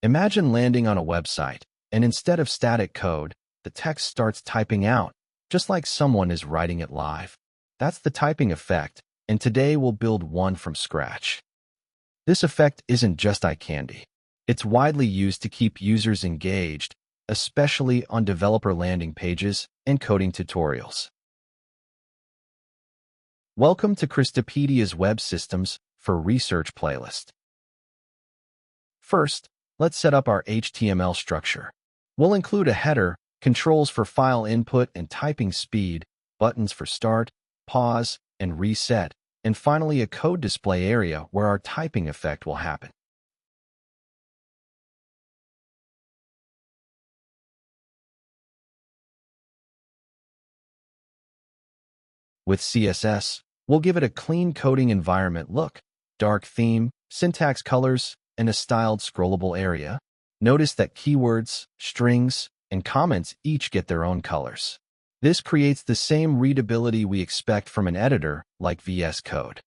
Imagine landing on a website, and instead of static code, the text starts typing out, just like someone is writing it live. That's the typing effect, and today we'll build one from scratch. This effect isn't just eye candy. It's widely used to keep users engaged, especially on developer landing pages and coding tutorials. Welcome to Christopedia's Web Systems for Research playlist. First, let's set up our HTML structure. We'll include a header, controls for file input and typing speed, buttons for start, pause, and reset, and finally a code display area where our typing effect will happen. With CSS, we'll give it a clean coding environment look, dark theme, syntax colors, and a styled scrollable area. Notice that keywords, strings, and comments each get their own colors. This creates the same readability we expect from an editor like VS Code.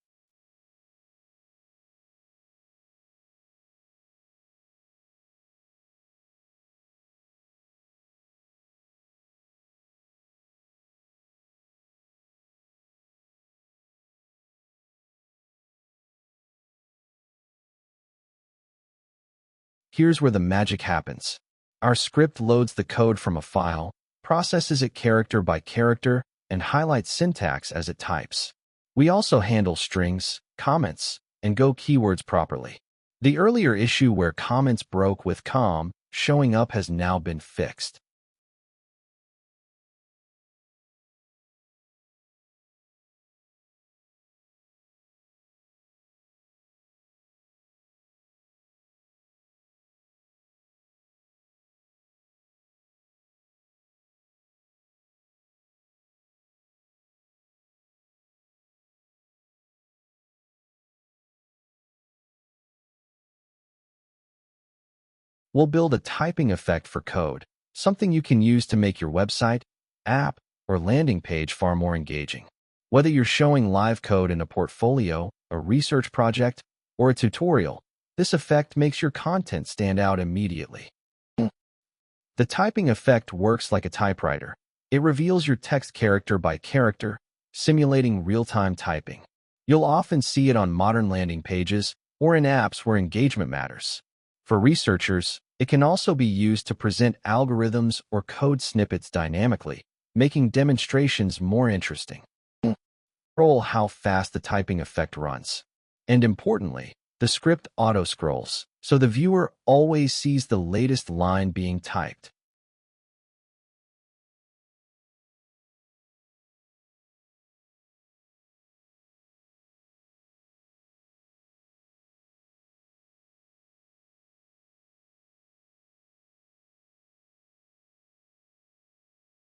Here's where the magic happens. Our script loads the code from a file, processes it character by character, and highlights syntax as it types. We also handle strings, comments, and Go keywords properly. The earlier issue where comments broke with com showing up has now been fixed. We'll build a typing effect for code, something you can use to make your website, app, or landing page far more engaging. Whether you're showing live code in a portfolio, a research project, or a tutorial, this effect makes your content stand out immediately. The typing effect works like a typewriter. It reveals your text character by character, simulating real-time typing. You'll often see it on modern landing pages or in apps where engagement matters. For researchers, it can also be used to present algorithms or code snippets dynamically, making demonstrations more interesting. Control how fast the typing effect runs. And importantly, the script auto-scrolls, so the viewer always sees the latest line being typed.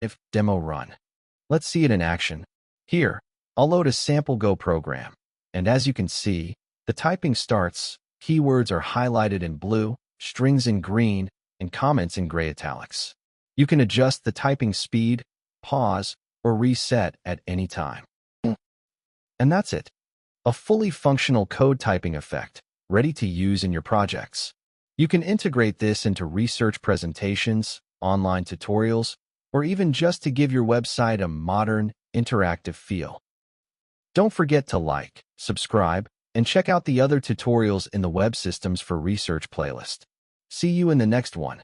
If demo run. Let's see it in action. Here, I'll load a sample Go program. And as you can see, the typing starts, keywords are highlighted in blue, strings in green, and comments in gray italics. You can adjust the typing speed, pause, or reset at any time. And that's it. A fully functional code typing effect, ready to use in your projects. You can integrate this into research presentations, online tutorials, or even just to give your website a modern, interactive feel. Don't forget to like, subscribe, and check out the other tutorials in the Web Systems for Research playlist. See you in the next one.